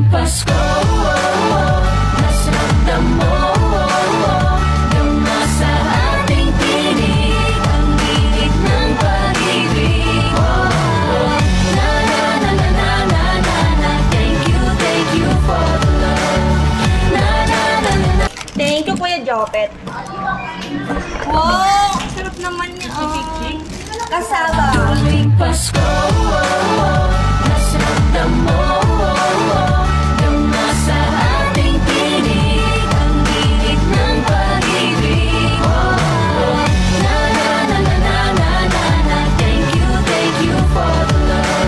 Pasko, nasramdam mo yung nasa ating tinig, ang init ng pag-ibig. Na na na na na na na na, thank you for the love. Na na na na na. Thank you, Kuya Jopet. Wow, sarap naman niya. Kasaba. Tuwing Pasko, nasramdam mo yung nasa ating tinig, ang init ng pag-ibig. Na na na na na na na na, thank you for the love.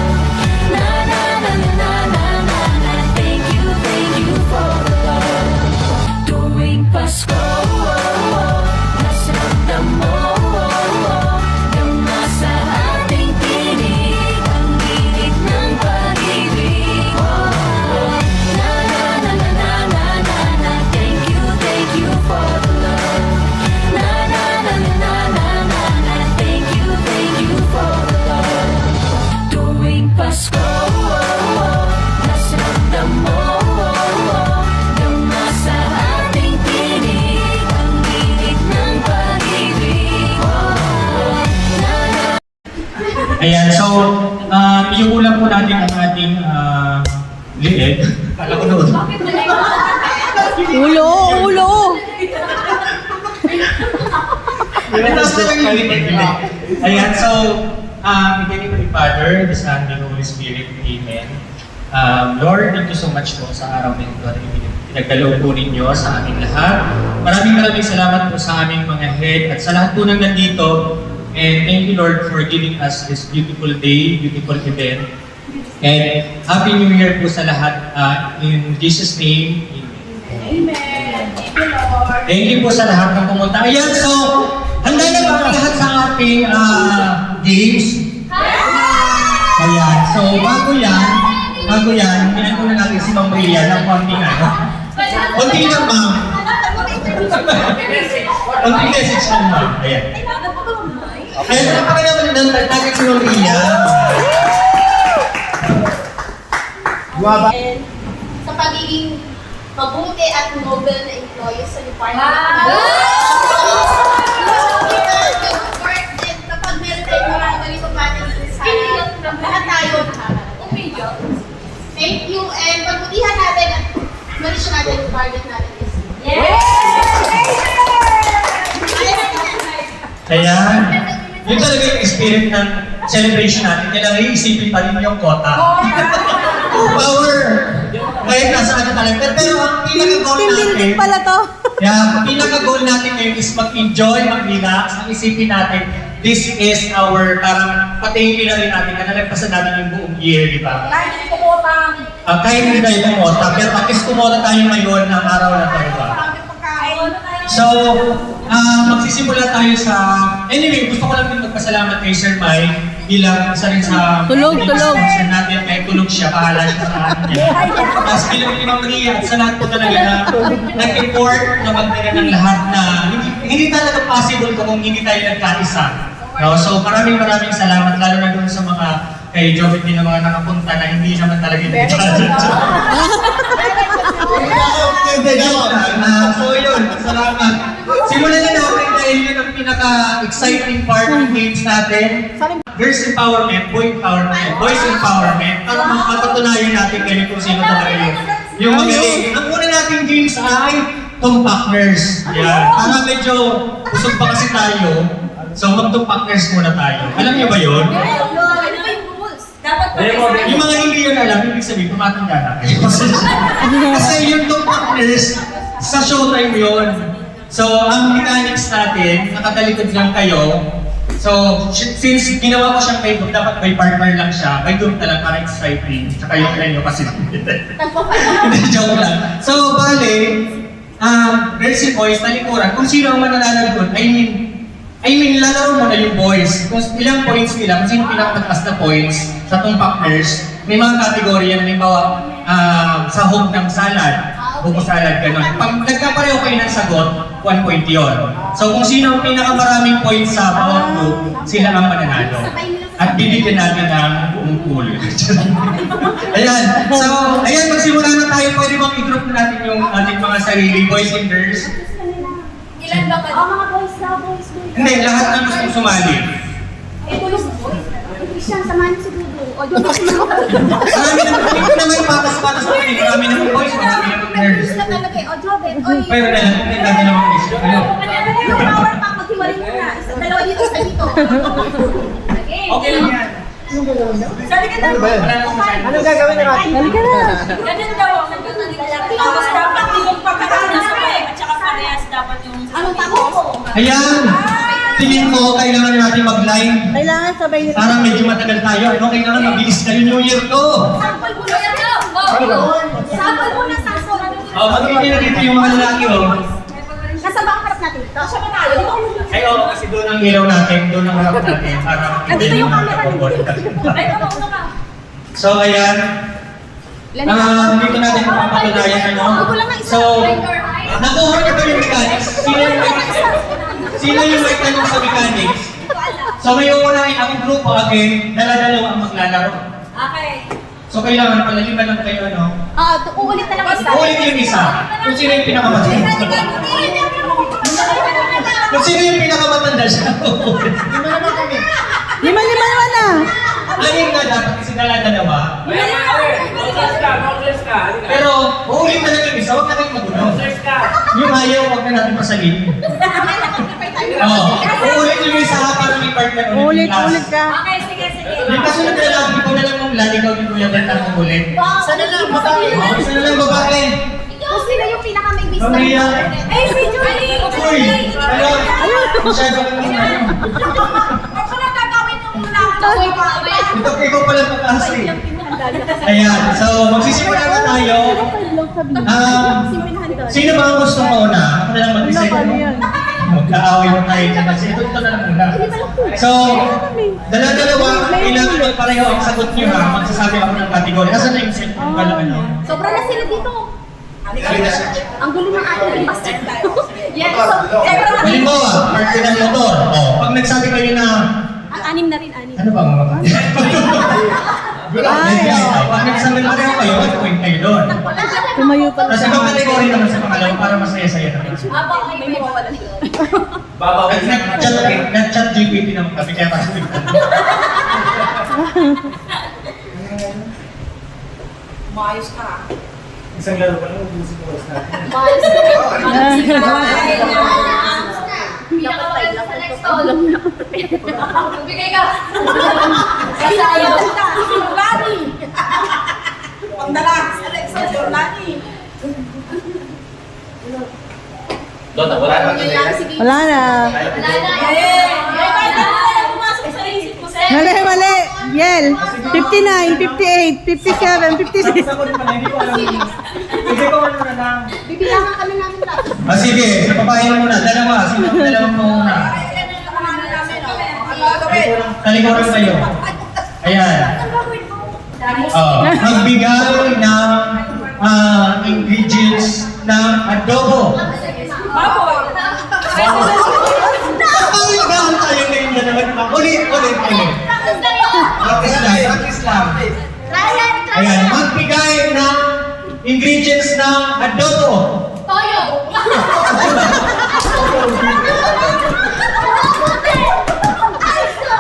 Na na na na na na na na, thank you for the love. Tuwing Pasko, nasramdam mo yung nasa ating tinig, ang init ng pag-ibig. Na na na na na na na na, thank you for the love. Na na na na na na na na, thank you for the love. Tuwing Pasko, nasramdam mo yung nasa ating tinig, ang init ng pag-ibig. Na na. Ayan, so, iuulam po natin ang ating liit. Kala ko noon. Ulo. Ayan, so, in the name of the Father, the Son, and the Holy Spirit, Amen. Lord, thank you so much po sa araw na ito na pinagdaloob po ninyo sa aming lahat. Maraming salamat po sa aming mga head at sa lahat po nang nandito. And thank you, Lord, for giving us this beautiful day, beautiful event. And Happy New Year po sa lahat. In Jesus' name, Amen. Thank you, Lord. Thank you po sa lahat ng pumunta. Ayan, so, handa na ba ang lahat sa ating games? Ayan, so bago yan, pinagkunan natin si Ma'am Rhea ng konting konting lang, Ma'am. Konting message lang, Ma'am. Ayan. Ayan, napakalaman ng tagtagin si Ma'am Rhea. And sa pagiging mabuti at noble na employees sa department. Kapag meron tayong mga ganito patin sa lahat tayo, thank you and pagbutihan natin at ma-reach natin yung target natin this year. Ayan. Yun talaga yung spirit ng celebration natin. Kailangan iisipin pa rin yung quota. Power! Kahit nasa ano talaga. Pero ang pinaka-goal natin, pinaka-goal natin ngayon is mag-enjoy, mag-relax. Ang isipin natin, this is our, parang patingin na rin natin, nalagpasan natin yung buong year, di ba? Kahit kumota. Kahit hindi tayo kumota, pero at least kumota tayo ngayon ng araw na ito, di ba? So, magsisimula tayo sa... Anyway, gusto ko lang din magpasalamat kay Sir Mike bilang isa rin sa... Tulog. Sponsor natin, may tulog siya, pahala siya sa akin niya. Tapos bilang ni Ma'am Rhea at sa lahat po talaga na nag-report na magdala ng lahat na hindi talaga possible kung hindi tayo nagkaisa. No? So, maraming salamat, lalo na doon sa mga kay Jovit din na mga nakapunta na hindi naman talaga yung so yun, salamat. Simulan na natin dahil yun ang pinaka-exciting part ng games natin. Girls empowerment, boys empowerment. Para mapatunayan natin kayo kung sino talaga yun. Yung magaling. Ang una nating games ay tumpakners. Yan. Para medyo busog pa kasi tayo. So mag-tumpakners muna tayo. Alam niyo ba yun? Yung mga hindi yun alam, ibig sabihin, tumatanda na kayo. Kasi yung top partners, sa showtime yun. So, ang mechanics natin, nakatalikod lang kayo. So, since ginawa ko siyang may group, dapat may partner lang siya. May group na lang para exciting. Tsaka yung nyo kasi. Hindi, joke lang. So, bale, girls and boys, talikuran. Kung sino ang mananalo doon, I mean, lalaro mo na yung boys. Kung ilang points nila, kung sino pinakataas na points sa itong partners, may mga kategorya na halimbawa sa hog ng salad, buko salad, gano'n. Pag nagkapareho kayo ng sagot, 1 point yun. So kung sino ang pinakamaraming points sa bawat group, sila ang mananalo. At bibigyan natin ng buong pool. Ayan. So, ayan, magsimula na tayo. i-promote natin yung ating mga sarili, boys and girls. Ilan ba ka? mga boys na, boys. Hindi, lahat na gustong sumali. Ito yung boys. Christian, samahan niyo si Dudong. O, doon ako Marami naman, hindi ko naman patas-patas sa kanila. Marami naman boys, marami naman girls. na talaga eh. O, Jobet. Oy. Pero na lang, kung dati naman guys. Ano? Yung power pack, maghiwalay mo na. Dalawa dito, isa dito. Okay lang yan. Sabi ka na. Wala na akong masyado. Anong gagawin na natin? Halika na. Ganun daw. Tapos dapat yung pagkakaroon sa at saka parehas dapat yung... Anong tako ko? Ayan! Tingin ko, kailangan natin mag-line. Kailangan sabay nila. Parang medyo matagal tayo. Ano? Kailangan mabilis kayo New Year to. Sample mo na yan. Sample mo na, sample. Magiging na dito yung mga lalaki, oh. Kasama ang harap natin. Tapos siya ba tayo? Di ba kung Ay, oo, kasi doon ang ilaw natin, doon ang harap natin. Para Andito yung camera. Ay, tama na. So, ayan. Dito natin mapapatunayan, ano. So, nakuha niyo ba yung mechanics? Sino yung may tanong sa mechanics? So, ngayon unahin ang grupo again, dala-dalawa ang maglalaro. Okay. So, kailangan pala lima lang kayo, ano. uulit na lang isa. Ulit yung isa. Kung sino yung pinakamatanda. Kung sino yung pinakamatanda siya. Lima-lima naman na. Ayun nga dapat kasi dala-dalawa. Pero, uulit na lang yung isa, huwag na kayong magulo. Yung ayaw, huwag na natin pasalin. Oo. Uulit yung isa para may partner ulit. Ulit ka. Okay, sige, sige. Yung kasunod na lang, ikaw na lang mong lali, ikaw ni Kuya Bert ang ulit. Sana lang, babae. Isa na lang babae. Kung sino yung pinaka-may business. Maria. Ay, si Julie! Uy! Ayun! Masyado ka naman ano. Ako na gagawin mo muna. Ikaw pala pataas eh. Ayan, so magsisimula na tayo. Sino ba ang gusto mauna? Ako na lang mag-decide mo. Magkaaway mo tayo dyan kasi ito na lang muna. So, dala-dalawa, kailangan magpareho ang sagot niyo ha. Magsasabi ako ng kategory. Asan na yung set ng pala ano? Sobra na sila dito. Ang gulo ng ating pastor. Yan, Halimbawa, parte ng motor. Oh, pag nagsabi kayo na, anim na rin, anim. ano ba mga pag nagsabi na kayo kayo, mag-point kayo doon. Tumayo pa Tapos ibang kategory naman sa pangalawa para masaya-saya naman. May mawawala nito. Nag-chat GPT naman kami kaya parang Maayos ka. isang laro pa lang, ubusin ko oras natin. Pinaka-tayo sa next call. Bigay ka. Kasi ayaw kita. Lani! Pagdala sa next session, Lani. Dota, wala na. Wala na. Pumasok sa isip ko, sir. Mali, mali. Yel. 59, 58, 57, 56. Ako rin pala, hindi ko alam. Sige ko muna lang. Bibilangan kami namin lahat. Sige, sa babae na muna, dalawa. Sino ang dalawang muna? Talikuran kayo. Ayan. Magbigay ng ingredients ng adobo. Baboy. Ay, gano'n tayo ngayon na naman. Ulit. Practice lang. Ayan, magbigay ng ingredients ng adobo. Toyo.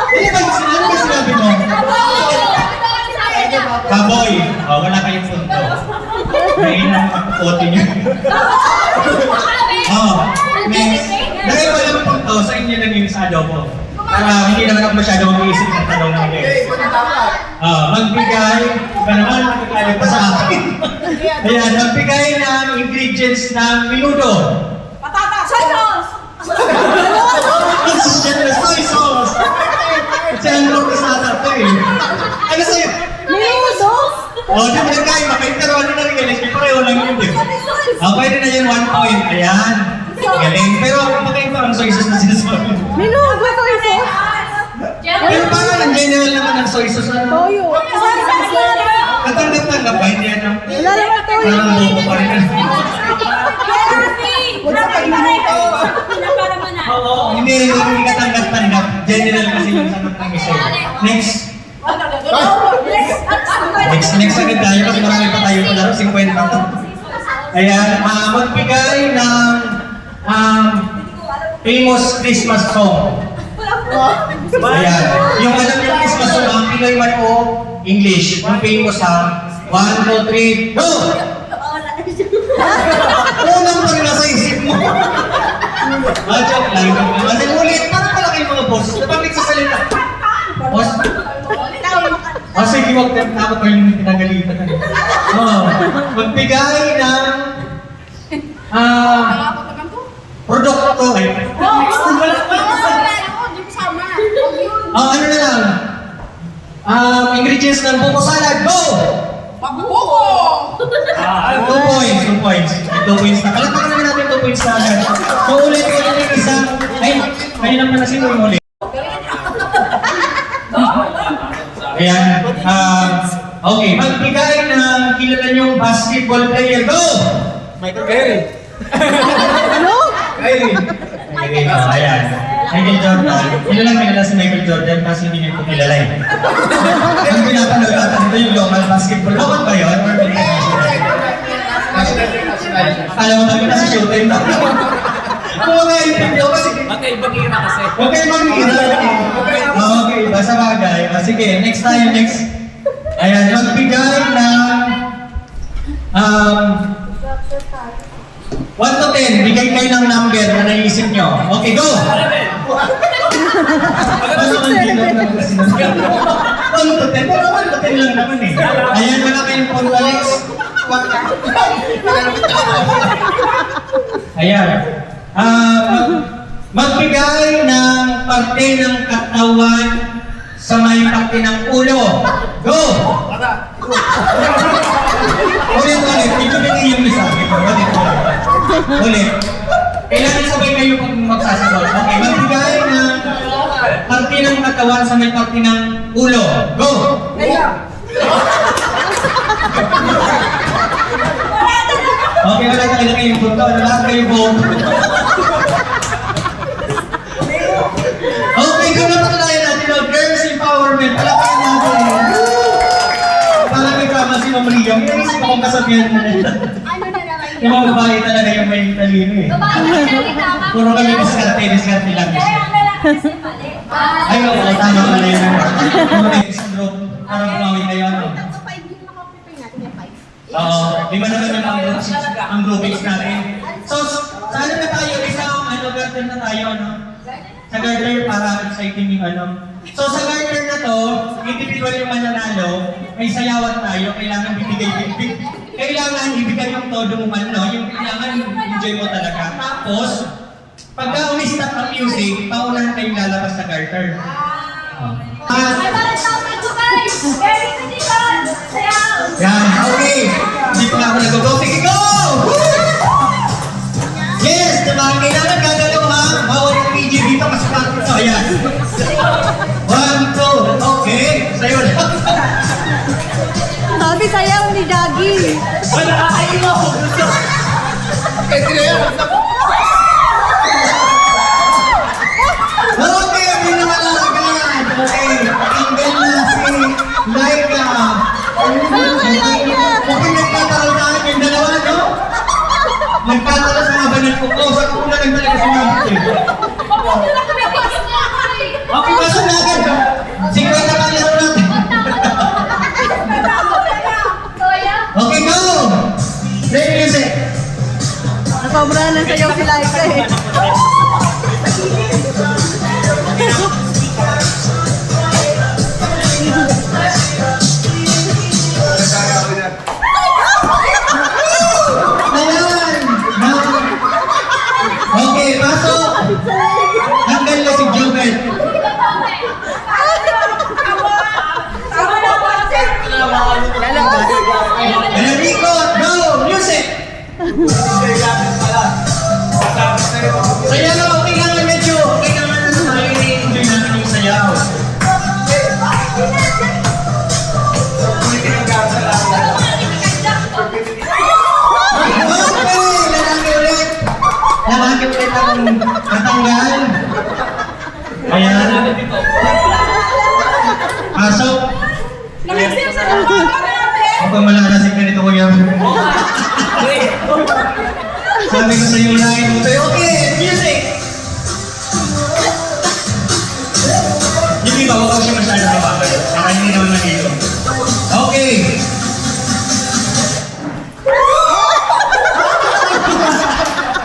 Hindi ba sinabi mo? Baboy. Oh, wala kayong punto. Ngayon ang makukote niyo. Next. Dahil walang punto, sa inyo lang yung sa adobo. Para hindi naman ako masyado mag-iisip ng tanong ng guys. Magbigay, iba naman, magkakala pa sa akin. Ayan, magbigay ng ingredients ng minuto. Patata. Soy sauce. Soy sauce! Diyan mo ko sa atin to eh. Ano sa'yo? Minuto? Di mo nagkain, makaintero ano na rin guys, may pareho lang yun eh. Pwede na yan 1 point, ayan. Galing, pero makaiba ang soy sauce na sinasabi. Minuto ko ito. Pero parang ang general naman ng soy sauce, ano? Toyo. Katanggap-tanggap ba? Hindi yan ang... Wala naman toyo. Parang bobo pa rin. Hindi katanggap-tanggap. General kasi yung sagot ng isa. Next agad tayo kasi marami pa tayo palaro, 50 to. Ayan, magbigay ng famous Christmas song. Ayan, yung alam niyo Christmas song, ang Pinoy man o English, yung famous ha. 1, 2, 3, go! Unang pa rin nasa isip mo. Joke lang. Kasi ulit, parang pala kayong mga boss. Dapat nagsasalita. Boss? Sige, huwag na ako pa yung pinagalitan. Magbigay ng produkto. Ano na lang? Ingredients ng buko salad. Go! Pabuko! 2 points. 2 points. 2 points na. Kalatakan naman natin 2 points na agad. So ulit yung isa. Ay, kayo naman na sino yung ulit. Ayan. Okay, magbigay ng kilala niyong basketball player. Go! Michael Carey. Ano? Kyrie. Ayan. Michael Jordan. Kilala si Michael Jordan kasi hindi niyo po kilala eh. Ang pinapanood natin ito yung local basketball. Local ba yun? Or alam mo namin nasa showtime na. Kung mga intindi ako kasi... Magkaibang ira kasi. Huwag kayo mag-iira. Okay, basta bagay. Sige, next tayo, next. Ayan, magbigay ng 1 to 10, bigay kayo ng number na naisip nyo. Okay, go! Ano man din lang kasi 1 to 10, pero 1 to 10 lang naman eh. Ayan, wala kayong punta next. Ayan. Magbigay ng parte ng katawan sa may parte ng ulo. Go! Ulit. Ito din yung isa. Ulit. Kailangan sabay kayo pag magsasagot. Okay, magbigay ng parte ng katawan sa may parte ng ulo. Go! Okay, wala talaga kayong punto. Wala kayong buhok. Okay, kung napatunayan natin, girls empowerment. Wala kayo natin. Parang may kama si Ma'am Ria. May naisip akong kasabihan na nila. Ano na naman Yung mga babae talaga yung may talino eh. Babae na tama. Puro kami diskarte lang. Kaya ang lalaki kasi mali. Ay, oo, tama pala yun. Mga isang group, parang kumawin kayo, ano? Tatlo 5 yung naka-prepare natin, may 5. Oo, lima naman yung ang groupings natin. So, sa ano na tayo? Isang garter na tayo, ano? Sa garter para exciting yung ano. So, sa garter na to, individual yung mananalo, may sayawan tayo, kailangan kailangan ibigay yung todo mo man, no? Yung kailangan enjoy mo talaga. Tapos, pagka umistop ang music, paunahan kayong lalabas sa garter. Ay, parang tawag ito guys! Very critical! Sayaw! Yan, okay. Hindi pa ako nag-go. Sige, go! Yes, diba? Kailangan gagalaw ha. Bawal yung PG dito kasi bakit ito. Ayan. 1, 2, okay. Sa'yo lang. Sabi sayaw ni Dagi. Wala, ay mo! Okay, hindi naman agad. Okay, tinggal na si Laika. Okay, nagtatalo na yung dalawa, no? Nagtatalo sa mga banal ko. Sa kuna nagtalaga si Mami. Okay, pasok na agad. 50 pa laro natin. Okay, go! Play music. Nasobrahan ng sayaw si Laika eh. Ayan! Okay, pasok! Hanggang na si Jobel. Enrico, go! Music! Tapos na rin na sa'yo na okay, music! Hindi ba, huwag siya masyado kapagod. Saka hindi naman nandito. Okay.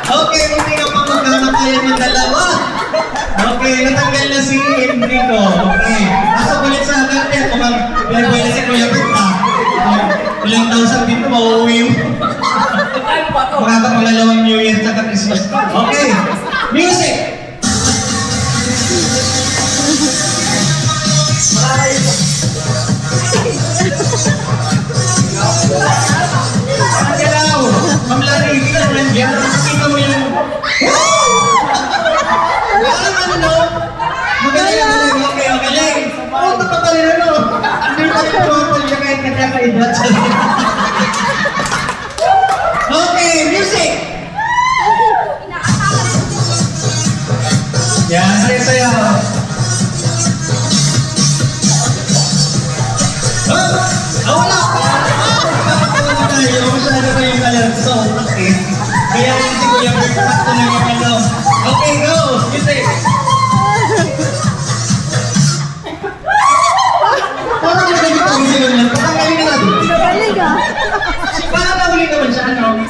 Okay, hindi ka pa magkakakayan ng dalawa. Okay, natanggal na si Enrico. Okay. Nasa ulit sa akin, kung pinagwala si Kuya Bert, ilang thousand dito, mauuwi mo. Makakapangalawang New Year sa Christmas. Okay, music! Magalaw! Mamlari, hindi ka naman yan. Tingnan mo yung... Ano? Magaling. Okay. Oh, tatatalin ano? Hindi pa rin tumatal siya kahit nagkakaidlat sa... Okay, music! Yan, saya-saya. Wala! Masyado pa yung alerto. Okay. Kaya yung si Kuya Bert, sakto na yung ano. Okay, go! Music! Parang magaling pa yung silang lang. Patanggalin na natin. Galing ah. Parang nahuli naman siya, ano?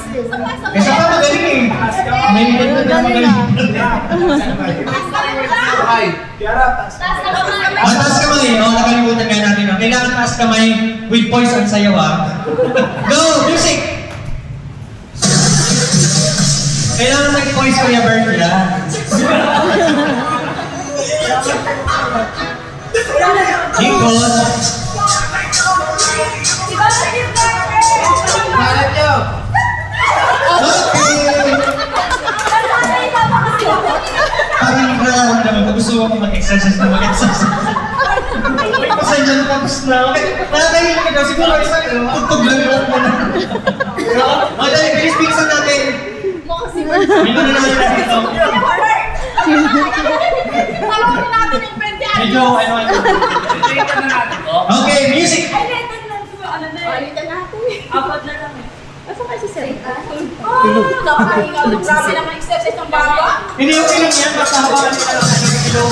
Kesa pa magaling eh. May ibig na magaling. Taas kamay. Nakalimutan nga natin. Kailangan taas kamay with voice at sayaw Go! Music! Kailangan nag-voice Kuya Bert yan. Ikot. Okay! Parang nararamdaman ko. Gusto ko mag-exercise na mag-exercise. May pasensya na tapos na. Nakakahilig ka daw. Siguro isa ka. Tugtog lang yung mo na. O, dali. Bilis bilisan natin. Ito na naman natin ito. Medyo, ano. Okay, music. Apat na lang eh. Grabe naman exercise ng baba. Hindi okay lang yan. Basta hawakan nila lang ng kilo.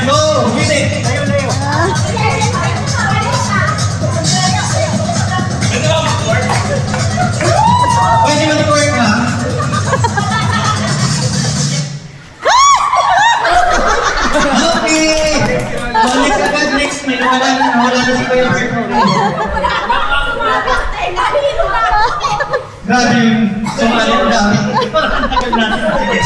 Go! Music! Pwede mo na-work ha? Okay! So next agad, next. May nawala na si Kuya Bert. Grabe yung sumali ang dami. Tagal natin. Okay.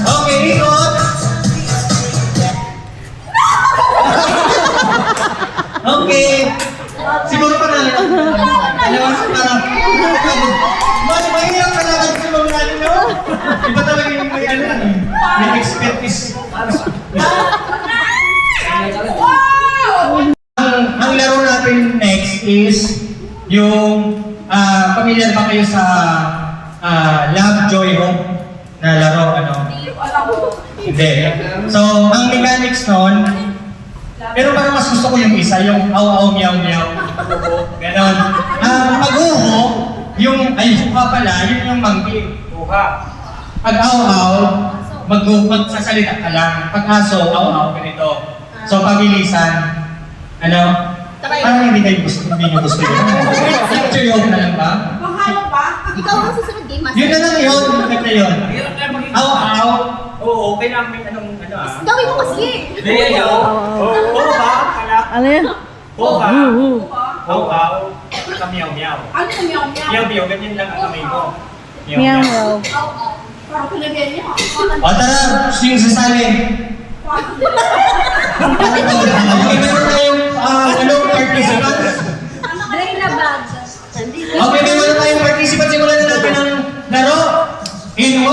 Okay, ikot. Okay. Siguro pa na. Alawas para. Mas mahirap ka lang sa mga ano, no? Iba talaga yung may ano, may expertise. Ang laro natin next is yung familiar ba kayo sa Love, Joy, Hope na laro, ano? Hindi. So, ang mechanics nun, pero parang mas gusto ko yung isa, yung aw-aw, meow-meow. Ganon. Pag-uho, yung, ay, huha pala, yun yung manggi. Huha. Pag aw-aw, magsasalita ka lang. Pag aso, aw-aw, ganito. So, pabilisan. Ano? Parang hindi kayo gusto, hindi nyo gusto yun. Picture yun na lang ba? Ikaw ang susunod game master. Yun na lang yun, maganda yun. Aw-aw. Oo, okay lang. Anong ano Gawin mo kasi. Hindi yan. Oo ba? Ano yan? Oo ba? Woo-woo. Kamiyaw-miyaw. Ano yung meow-meow? Miyaw-miyaw, ganyan lang ang kamay mo. Meow wow. Parang pinagyan niya. O tara, sing sasali. Okay, meron tayong participants. Drain na bag. Okay, meron tayong participants. Simulan na natin ang laro. In 1.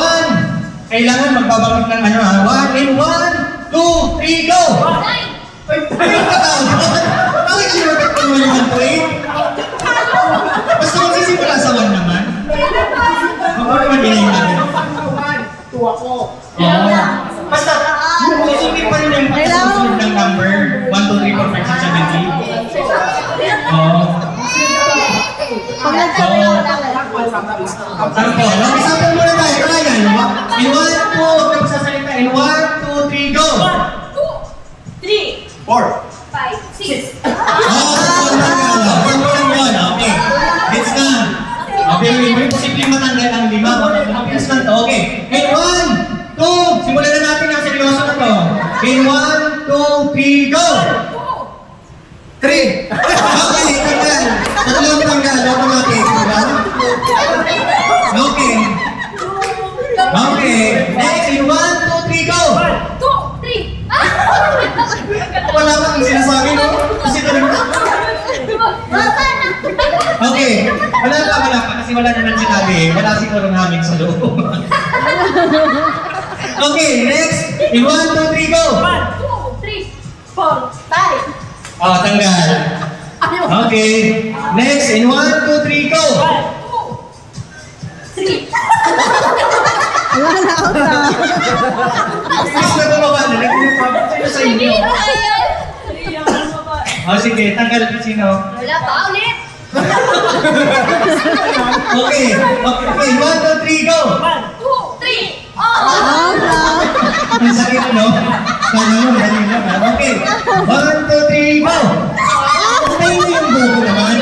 Kailangan magbabanggit ng ano ha. 1 in 1, 2, 3, go! Ay, katawag! Bakit sinurkat ko naman yung play? Basta magsisimula sa 1 naman. Ako naman ginay natin. 2 ako. Oo. Sample. Mag-sample muna tayo. Ryan, in 1, 2, huwag na sasalita. In 1, 2, 3, go! 3, 4. 5, 6. Sample lang yun. Okay. It's done. Okay, may posibleng matanggal ang 5. Mabilis lang to. Okay. In 1, 2, simulan na natin ang seryoso na to. In 1, 2, 3, go! 3. Okay, tanggal. Tatlong tanggal. Automatic. Diba? Okay. Okay. Next, in 1, 2, 3, go! 2, 3. Wala pa ang sinasabi, no? Kasi talaga. Okay. Wala pa. Kasi wala naman sinabi. Wala siguro namin sa loob. Okay, next. In 1, 2, 3, go! 1, 2, 3, 4, 5. Oh, tanggal. Okay. Next, in 1, 2, 3, go! 1, 2, 3. Wala na out na. Please na bumaba na. Nag-problem sa'yo sa inyo. Oh, sige. Tanggal at sino? Wala pa ulit. Okay. Okay, 1, 2, 3, go! 1, 2, 3. Out na. Ang sakit, no? Kaya mo, madali lang, ha? Okay. 1, 2, 3, go! Antayin mo yung buko naman.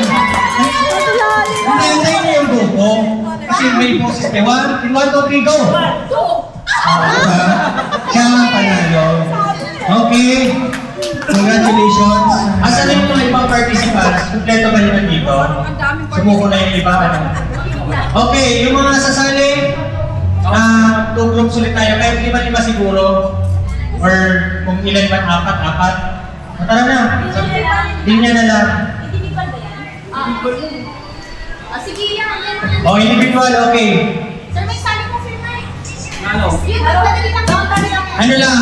Antayin mo yung buko. Kasi may boses. 1, 2, 3, go! 1, 2. Siya ang panalo. Okay. Congratulations. Asan na yung mga ibang participants? Kompleto ba yun dito? Sumuko na yung iba. Ano? Okay, yung mga sasali, 2 groups ulit tayo. Kahit 5 siguro. Or kung ilan man, 4. Tara na. Linya na lang. Sige, yan. O, individual, okay. Sir, may sabi po, Sir Mike. Ano? Yun, madali lang. Ano lang,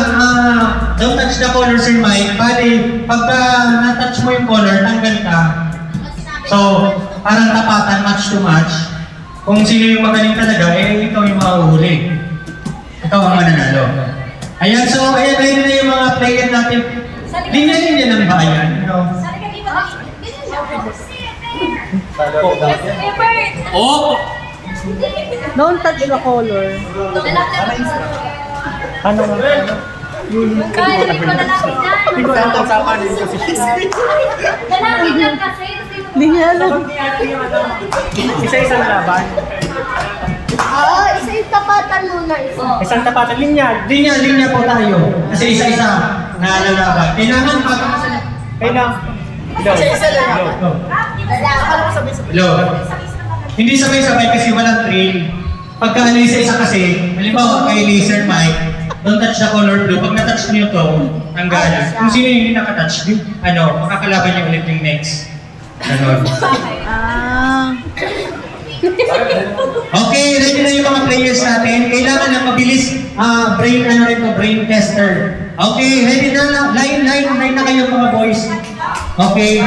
don't touch the color, Sir Mike. Bali, pagka na-touch mo yung color, tanggal ka. So, parang tapatan, match to match. Kung sino yung magaling talaga, eh, ikaw yung mahuhuli. Ikaw ang mananalo. Ayan, so, ayan na yung mga player natin. Linya-linya ng bayan. No? Oh! Don't touch the color. Ano nga? Lalaki dyan kasi. Hindi niya alam. Isa-isang laban. Isa-isa tapatan muna. Isang tapatan linya. Linya po tayo. Kasi isa-isa na lalaban. Kailangan pag... Kailang. Isa-isa lang. Hello. Hindi sabay-sabay kasi walang trail. Pagka ano isa-isa kasi, halimbawa kay Laser Mike, don't touch the color blue. Pag na-touch niyo to, tanggalan. Kung sino yung hindi nakatouch, makakalaban niyo ulit yung next. Ganon. Okay, ready na yung mga players natin. Kailangan ng mabilis, brain tester. Okay, ready na. Line na kayo mga boys. Okay.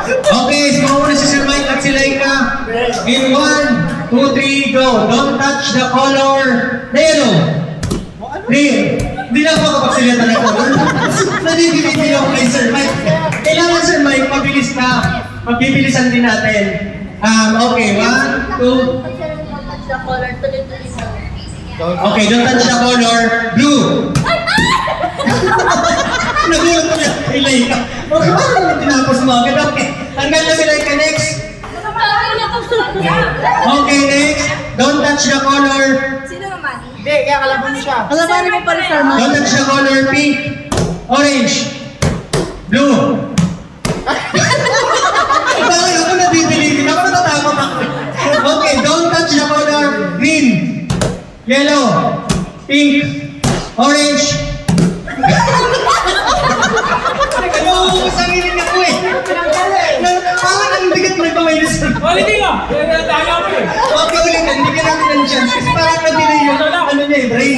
Okay, sumama na si Sir Mike at si Laika. In 1, 2, 3, go. Don't touch the color yellow. Green. Hindi na ako makapagsalita na ito. Nanigiliti ako kay Sir Mike. Kailangan Sir Mike, mabilis ka. Magbibilisan din natin. Okay, 1, 2. Okay, don't touch the color blue. Nagulat ko na kay Laika. Okay, paano naman tinapos mo agad? Okay, tanggal na si Laika next. Okay, next. Don't touch the color. Sino naman? Kalabanin mo pa rin, Sir Don't Mike. touch the color pink, orange, blue. Bakit ako nabibili? Ako natatakot ako. Okay, don't touch the color green, yellow, pink, orange. Ano ko sa nilin ako eh. Parang ang bigat mo ito may listen. Hindi nga! Dala mo eh! Okay ulit, hindi ka natin ng chance. Kasi parang nabili yung ano niya eh, brain.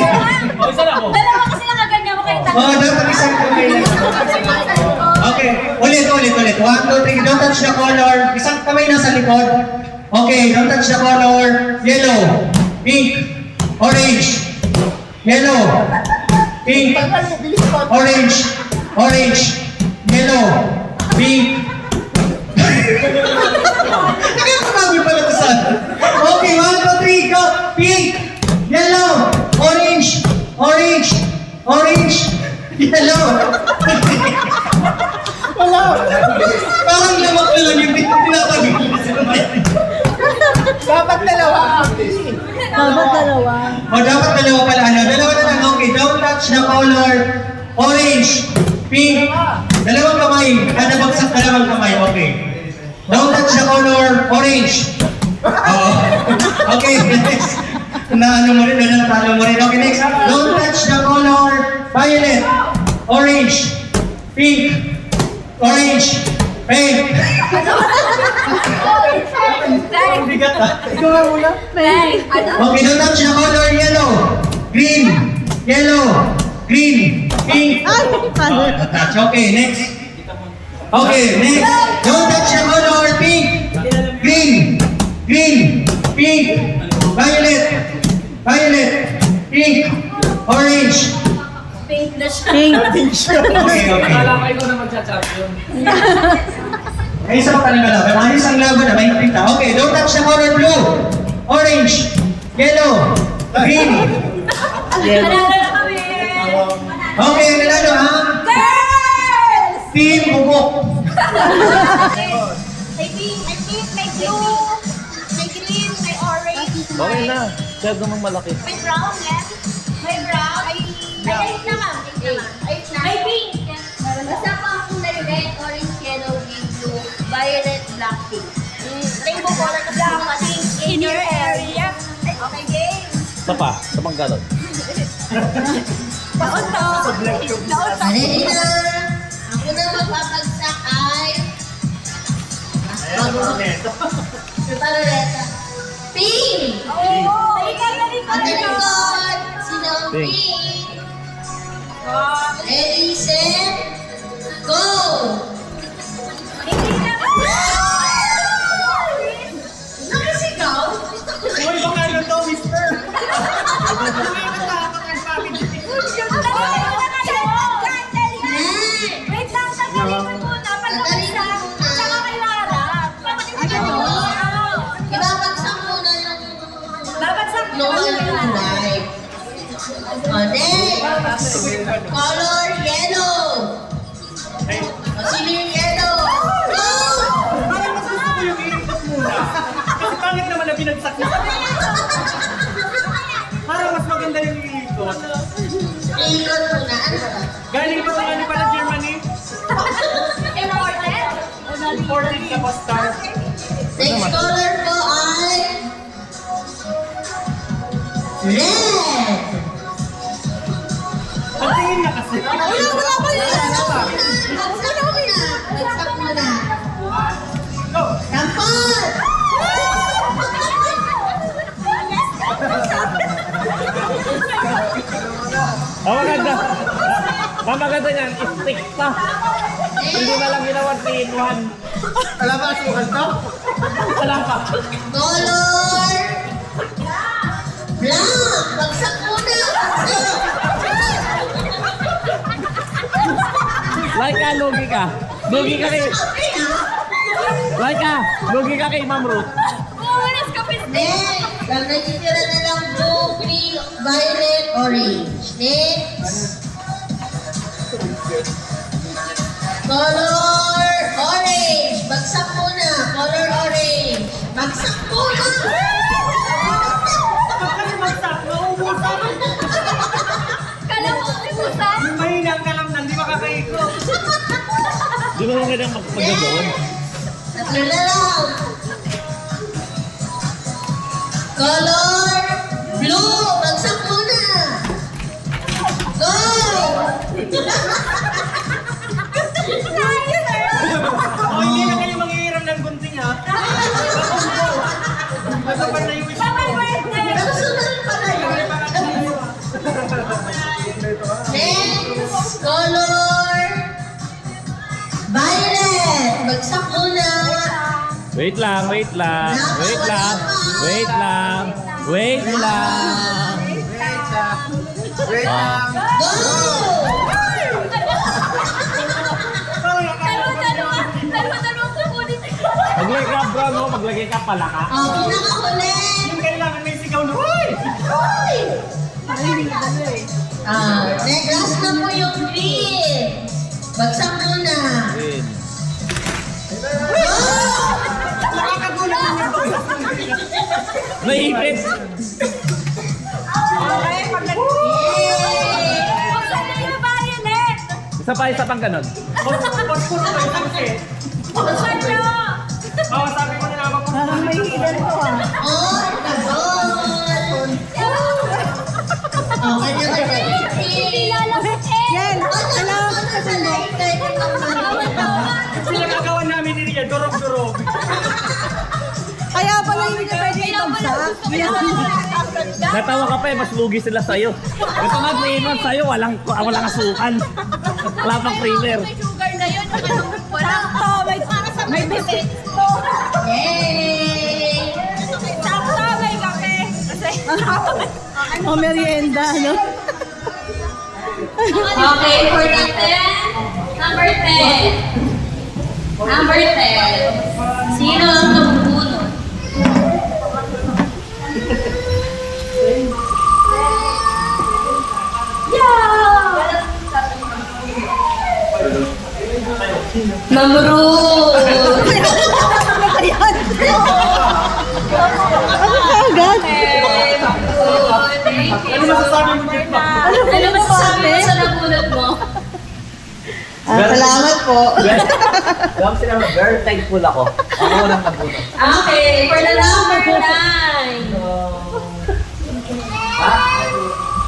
O, isa na ako. Dalawa kasi nakaganyan mo kayo Oh, dapat isang kamay lang. Okay, ulit. 1, 2, 3, don't touch the color. Isang kamay nasa likod. Okay, don't touch the color. Yellow, pink, orange, yellow, pink, orange, yellow, pink. Nakakamabi pala ito sa orange, yellow. Wala. Parang lamok na lang yung pinapagigil. Dapat dalawa. Dapat dalawa. O dapat dalawa pala, ano? Dalawa na lang, okay. Don't touch the color orange, pink, dalawang kamay. Kada bagsak, dalawang kamay, okay. Don't touch the color orange. Oo. Okay, next. Naano mo rin, natalo mo rin. Okay, next. Don't touch the color violet, orange, pink, orange, pink. Bigat ha. Ikaw nga muna. Okay, don't touch the color yellow, green, yellow, green, pink. Ay, paano? Touch. Okay, next. Okay, next. Don't touch the color pink, green, green, pink, violet, violet, pink, orange. Pink. Okay, okay. Akala ko ikaw na magcha-champion. May isa pa tayo kalaban. Ang isang laban na may kita. Okay, don't touch the color blue, orange, yellow, green. Panalo na kami! Okay, ang nanalo ha? Girls! Team Bubok. May pink, may pink, may blue, may green, may orange. Okay na. Siya naman malaki. May brown, yes? May brown. Ay, ayun na ma'am. Ayun na. May pink! Basta pa ang kulay red, orange, yellow, green, blue, violet, black, pink. Rainbow color kasi yung pink in your area. Okay, game. Isa pa. Isa pang galon. Baon to! Baon to! Ready na. Ang unang magpapagsak ay... Paroleta. Pink! Oh! Ikaw na rin Ang likod. Sino ang Pink. pink? Ready, set, go! Hindi na! Nakasigaw? Uy, baka ano to, mister? Wait lang, tanggalin mo muna. Pagkakasal, tsaka kayo harap. Ibabagsak muna yung Babagsak mo normal yung na kulay. O, next. Color yellow. O, sino yung yellow? Go! Parang mas gusto ko yung iikot muna. Kasi pangit naman na binagsak niya. Parang mas maganda yung iikot. Ikot muna. Ano ba? Galing pa sa ano pala, Germany? Important? Imported ka ba, Star? Next color po ay red. Ang tingin niya kasi. Bagsak muna. Go! Tampon! Ang maganda. Ang maganda niyan, stick pa. Hindi na lang ginawa 3-in-1. Alam ba, sukal to? Alam pa. Color black. Bagsak muna. Laika, lugi ka. Lugi ka kay... Laika, lugi ka kay Ma'am Ruth. Umalis ka, Piste! Next, ang natitira na lang blue, green, violet, orange. Next. Color orange. Bagsak muna. Color orange. Bagsak muna. Kapag ka magsak, mauubusan. Kala mo, ubusan? Yung mahinang ka lang, hindi makakaikot. Di ba lang ganang magpagagawin? Tatlo na lang. Color blue. Bagsak muna. Go! O, hindi na kayo manghihiram ng gunting, ha? Basta pa na yung isa. Nasusunod pa na yun. Next, color violet. Bagsak muna. Wait lang, wait lang. Wait lang. Wait lang. Wait lang. Go! Dalawa kukunin. Maglagay ka, bro, no? Maglagay ka pala ka. Pinakahuli. Yung kailangan may sigaw na, uy! Next, last Bagsak muna. Win. Naipit. Buksan na yung marionette! Isa pang ganon. Buksan nyo! Parang may hidden to ah. Oh, kabon. Oh, kanya-kanya. Hindi lalabas eh! Yel, kailangan ko sa sundo. Pinag-agawan namin ni Rian, durog-durog. Kaya pala hindi ka pwede ibagsak. Natawa ka pa eh, mas lugi sila sa'yo. Ito nga, 3-in-1 sa'yo, walang asukan. Wala pang creamer. May sugar na yun. Sakto! May biscuit. Yay! Sakto! May kape. Kasi... O merienda, no? Okay, for the 10. Number 10. Number 10. Sino ang nabubunot? Namrud! Ayan. Ano ka agad? Ano masasabi mo dito? Ano masasabi mo sa nabunot mo? Salamat po. Alam sila, very thankful ako. Ako walang nabuto. Okay, for the number 9.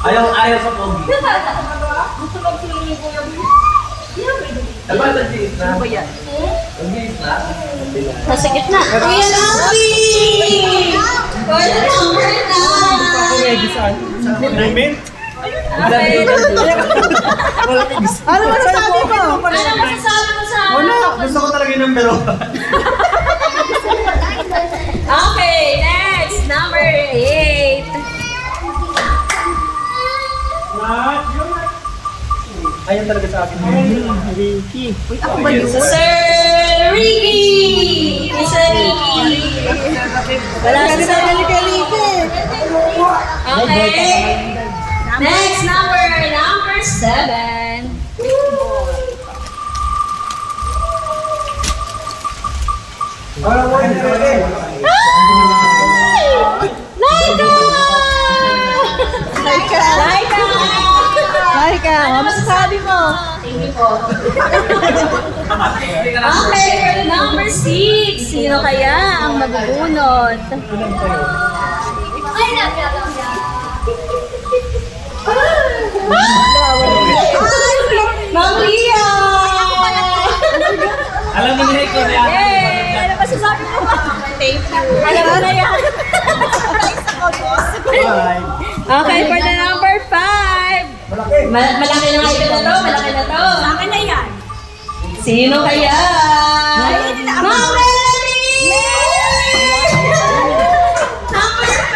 Ayaw sa pogi. Gusto ko pili ko yung... Diba, nag-iis na? Ano ba yan? Nag-iis na? Nasa gitna. Kuya Lampi! For the number 9. Moment? Okay. Ano masasabi mo? Ano masasabi mo sa Wala, gusto ko talaga yung numero. Okay, next. Number 8. Ayun talaga sa akin. Ricky. Sir Ricky! Sir Ricky! Wala si Sir Ricky. Okay. Next number 7. Laika! Laika! Laika, ano masasabi mo? Thank you po. Okay, for the number 6. Sino kaya ang mabubunot? Ay, nagkakaroon. Ma'am Ria! Alam mo nila ikaw na Yay! Ano ba sasabi mo? Thank you. Alam mo na yan. Okay, for the number 5. Malaki na nga ito na to. Malaki na to. Sa akin na yan. Sino kaya? Ma'am Melanie! Number 5!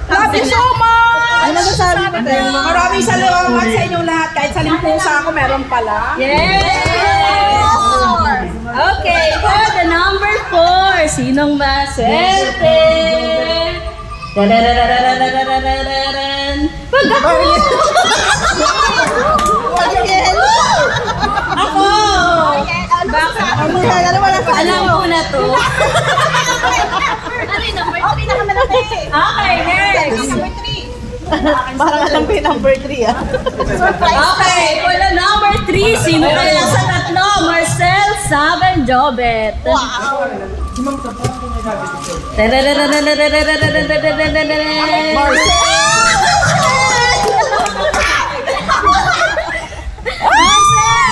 Love you so much! Ano masasabi mo, Te? Maraming salamat sa inyong lahat. Kahit sa limpusa ako, meron pala. Yes! Okay, for the number 4, sinong maswerte? Dadadadadadadadadadadan. Wag ako! Yel! Ako! Bakit? Ano kaya? Ano wala sa Alam ko na to. Okay, next! Parang alam ko yung number 3 ah. Okay, for the number 3, sino kaya sa tatlo? Marcel, Saben, Jobet. Wow! Marcel!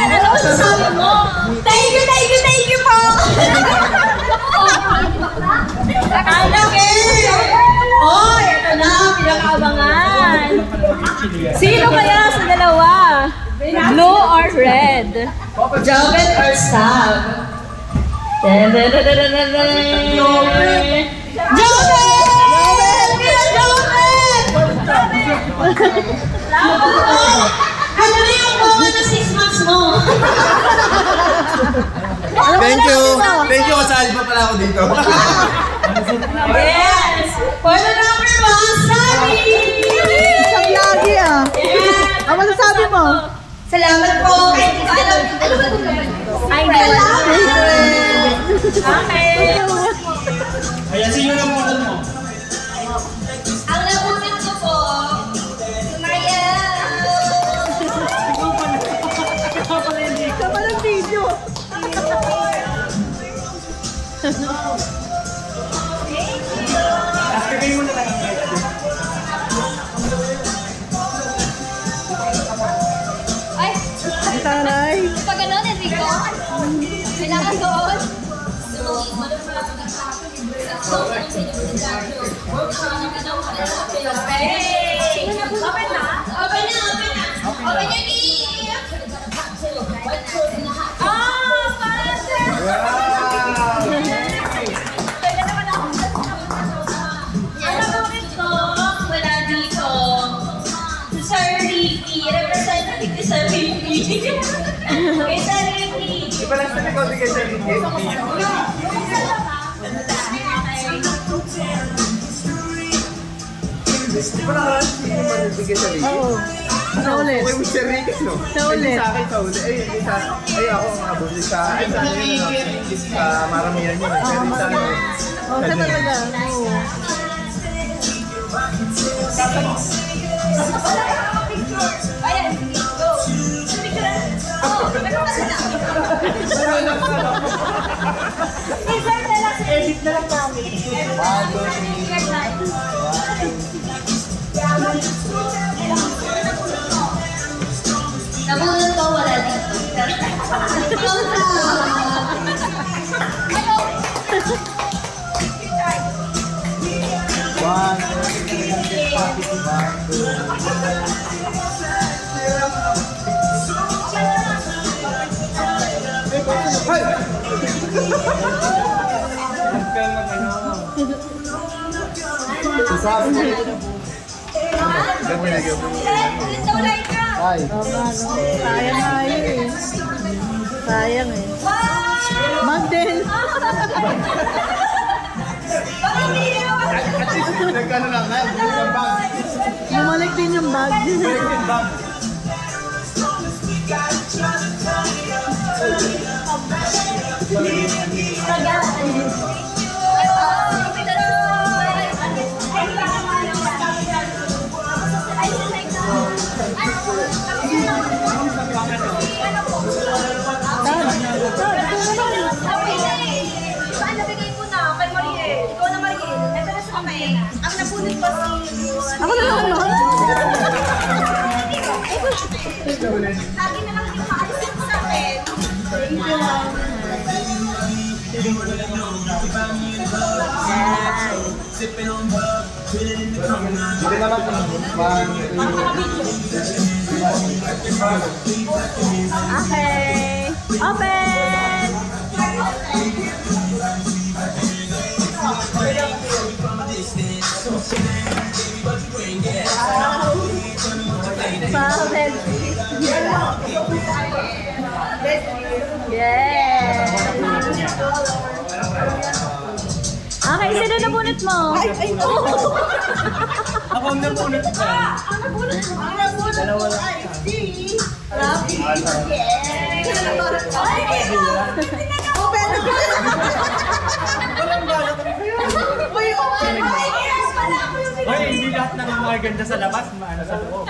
Ano masasabi mo? Thank you po! Kalaki! Oh, ito na, pinakaabangan. Sino kaya sa dalawa? Blue or red? Jobet or Sab? Jobet! Jobet! Ano na yung bunga na 6 months mo? Thank you! Thank you, kasali pa pala ako dito. Yes! For the number 1, Sabi! Isang lagi ah. Ano masasabi mo? Salamat po. Ay, Okay. Ayan, sino na muna mo? Ang nabunit ko po, sumayaw. Sama ng video. Bigay mo na lang. Ay, Taray. pag ganun, Enrico, kailangan doon. Open na? Open na, open na. Open na, Ah, Father! Pwede naman ako. Alam mo ito, wala dito. Sir Ricky, representative ni Sir Ricky. Kay Sir Ricky. Di ba lang sabi ko, di kayo sa Ricky? Di ba lang sabi ko, magbigay sa Ricky? Oo. Sa ulit. Okay mo si Ricky, no? Sa ulit. Sa akin, sa ulit. Ay, ako ang abuli sa akin. Sa maramihan yun. Pero sa ano. Oo, sa talaga. Oo. Ayan, go. Oh, meron kasi na. Deserve na lang. Edit na lang namin. Nabunod ko, wala dito. Ikaw na. Ulit daw like ka. Oo nga, no? Sayang nga yun eh. Sayang eh. Mag din. Nagkano lang na, yung bag. Bumalik din yung bag. Yung bag. Saan nabigay ko na kay Mariel? Ikaw na Mariel. Ito na sa kami. Ang napunit ko si... Ako na lang lahat. Lagi na lang yung maalis sa akin. Dito naman po. Okay. Open! Solid. Yes. Okay, sino nabunot mo? Ako ang napunod ka. Ang nabunot ko ay si... Rafi. Yes. Open na ba? Walang balak kami kayo. Uy, open. Yes, wala ko yung Hoy, hindi lahat ng mga ganda sa labas, maano sa loob.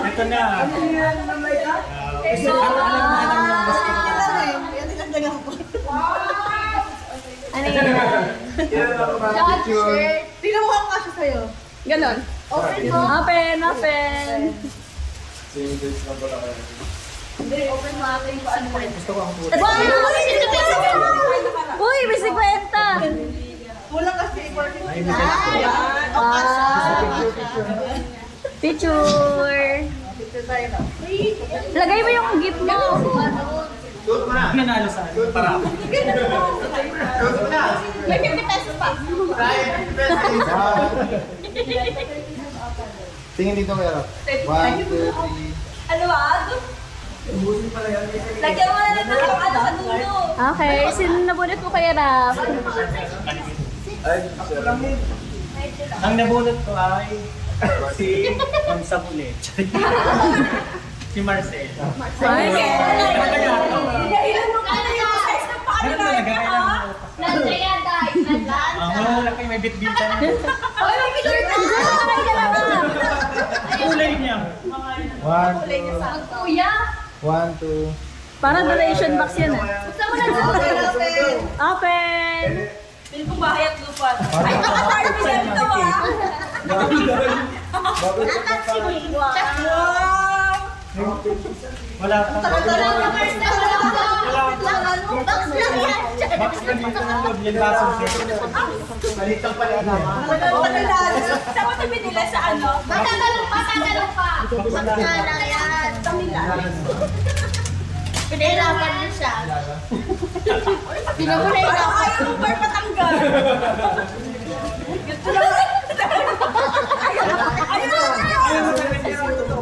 Ito na. Ano yun? shot shirt. Tingnan mo ang kasya sa'yo. Ganon. Open mo. Open, open. Hindi, open mo akin kung ano rin. Wow! Uy, may 50! Kulang kasi 40. Wow! Picture! Lagay mo yung gift mo. Nanalo sa akin. Para ako. May 50 pesos pa. Tingin dito kaya Rob. 1, 2, 3. Aluwag? Lagyan mo na lang ng ano sa dulo. Okay, sino nabunot mo kaya, Rap? Ang nabunot ko ay Si Mansa ulit. Si Marcel. Ano talaga kaya? Nandrea dahil Atlanta. Wala kayo may bit-bitan. Ay, may picture na! Kulay niya. Magkuya. 1, 2. Para donation box yan eh. Buksan mo na doon. Open! Feel ko bahay at lupa. Ay, naka-Barbie na ito ah. Natak si Mingwa. Wala pa. Box lang yan. Box na dito ng loob yung baso. Malitang pala naman. Saan mo ito binila sa ano? Matatalong pa. Sana yan. Pinahirapan niya siya. Pinahirapan. Ayaw mo ba patanggal?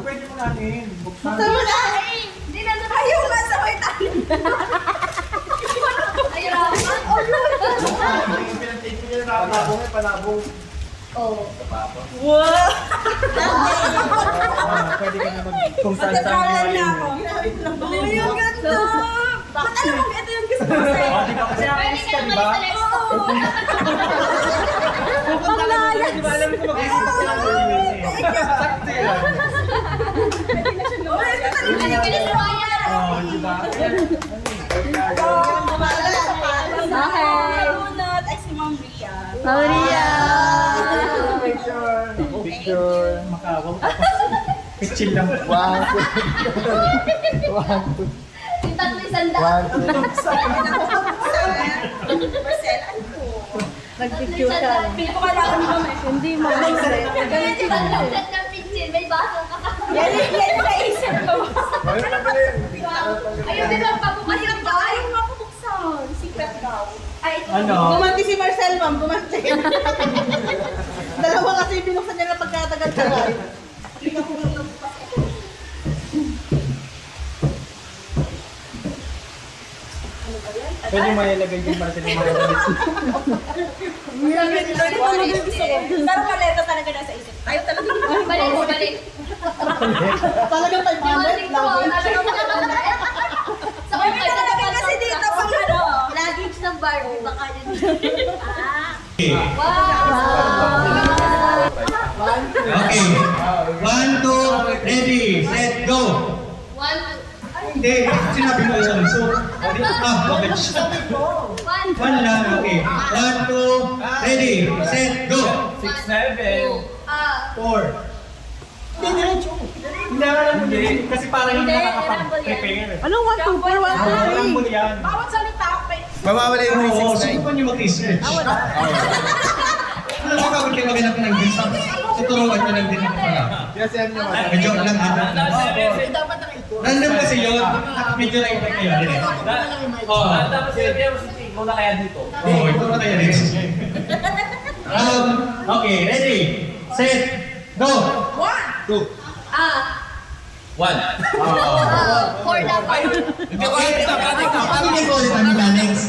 Pwede mo namin. Buksan. Hindi na naman. Ayaw nga sa may tali. Panabong. Oh. Wow! Pwede ka naman kung saan-saan Matatawalan na mo. ako. Uy, ang ganda! Ba't alam mo, ito yung gusto ko sa'yo? Di ba kasi Pwede ka naman ba? i-select to. Di ba alam ko mag-isip sila ng sakto yan. Ano ka na sa bayan? Oo, di ba? Okay. Lunat ay si Ma'am Ria. Maria! Picture. Makawaw. Pichil lang. 1, 2. 1, 2. Yung tatlo isang 1, 2. Marcel, ano po? Nag-picture ka. Pili ko kailangan mo eh. Hindi mo. Ganito ba lang ng picture? May baso ka. Yan yung naisip ko. Ayun din lang pabukas yung bahay. Ayaw nga pabuksan. Secret daw. Ay, ito. Ano? Gumanti si Marcel, ma'am. Gumanti. Dalawa kasi binuksan niya na pagkatagal-tagal. Pwede mo ilagay yung para sa mga damit. Pero maleta talaga nasa isip. Ayaw talaga. Balik. Talagang 500 Balik ko. lang. Sa May talaga kasi dito pang ano. luggage ng Barbie. Baka yun. Okay. Okay. 1, 2, ready, set, go! Hindi, sinabi mo yun. So, bakit siya? One lang, okay. 1, 2, ready, set, go! 6, 7, 4. Hindi alam mo din. Kasi parang hindi nakakapag-prepare. Anong 1, 2, 4, 1, 2, Alam mo 3? yan. Bawat salita ako may Mawawala yung Oo, 369. subukan niyo mag-research. Ano ba kapag kayo maganap ng visa? Tuturuan niyo lang din ako pala. Yes, yan yung Joke lang ha. Random kasi yun. Medyo na iba kayo. Oo. Tapos sinabihan mo si Ting, muna kaya dito. Oo, ito na kayo rin. Okay, ready, set, go! 2. 1. For dapat. Hindi ko alam ito. Pakinggan ko ulit ang mechanics.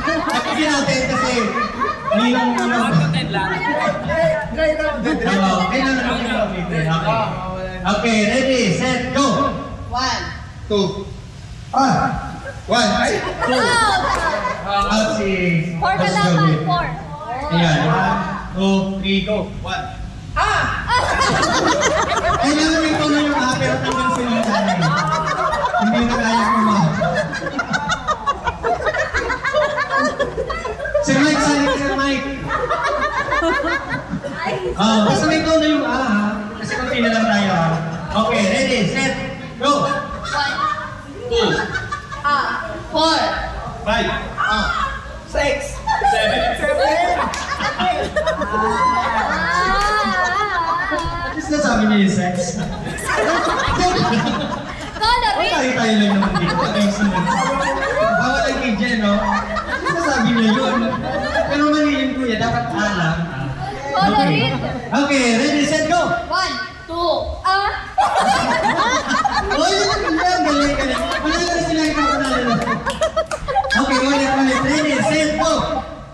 Pakinggan natin kasi ninong. Okay, ready, set, go! 2. 1. Ay! 2. Out si... For ka dapat. For. Ayan. 1, 2, 3, go. 1. Kailangan may tono yung pero hanggang sila namin. Hindi na kaya kumahan. Sir Mike, sali Sir Mike. Basta may tono yung ha. Kasi kunti na lang tayo ha. Okay, ready, set, go! 2, 4. 5, 6, 7. At least nasabi niyo yung sex. Coloring. Tayo lang naman dito. Ayun sunod. Bawal ang kidya, no? At least nasabi niyo yun. Pero mali yun kuya, dapat alam. Coloring. Okay, ready, set, go! 1, 2. Oh, yun ang galing, galing, galing. Wala na sila yung kapanalo. Okay, ulit. Ready, set, go!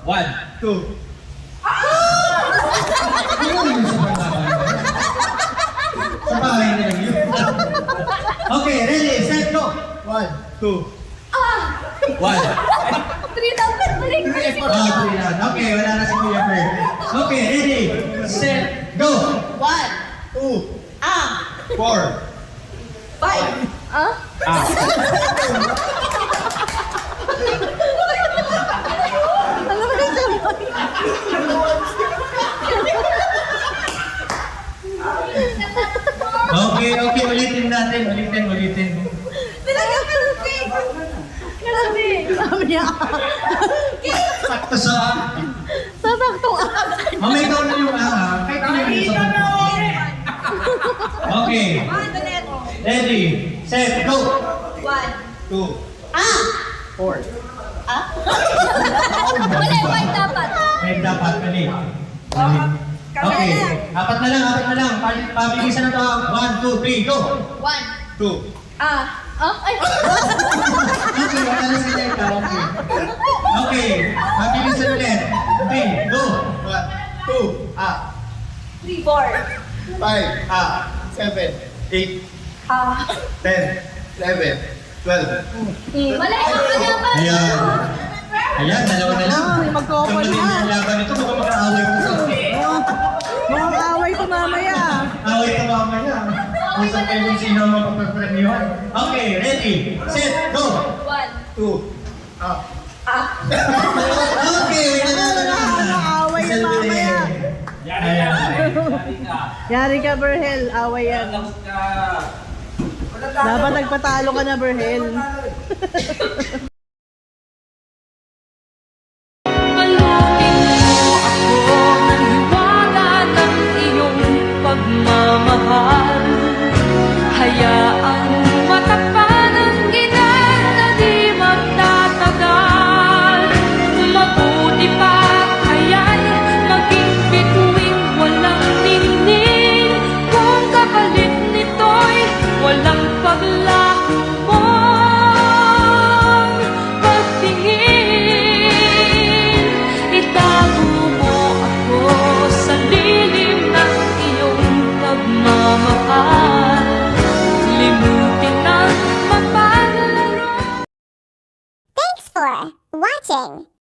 1, 2. Ano yung super Okay, ready, set, go! 1, 2, 1. 3 dapat balik. Okay, wala na si Kuya Fer. Okay, ready, set, go! 1, 2, 4, 5. Ano ba yung Okay, ulitin natin, ulitin. Nilagyan ko ng cake. Grabe. sabi niya? Sakto sa... Sasaktong Mamay ikaw na yung kahit ano yung sa Okay, ready, set, go! 1. 2, 4. Wala, 5 dapat. May dapat mali. Okay, apat na lang. Pabilisan na to. 1, 2, 3, go! 1. 2. Ay. Okay, wala na sila ikaw. Okay, pabilisan ulit. 3, go! 1, 2, 3, 4. 5, 7, 8, 10, 11, 12. Wala, ikaw dapat. Ayan, dalawa na lang. Ay, magkopol Ang na. magiging laban ito, mukhang mag-aaway ko sa Mukhang away ko mamaya. away ka mamaya. Usap kayo kung sino ang magpapapremyuhan. Okay, ready, set, go! 1. 2, Okay, wala na. Away na mamaya. Ayan. Yari ka, Berhel. Away yan. Dapat nagpatalo ka na, Berhel.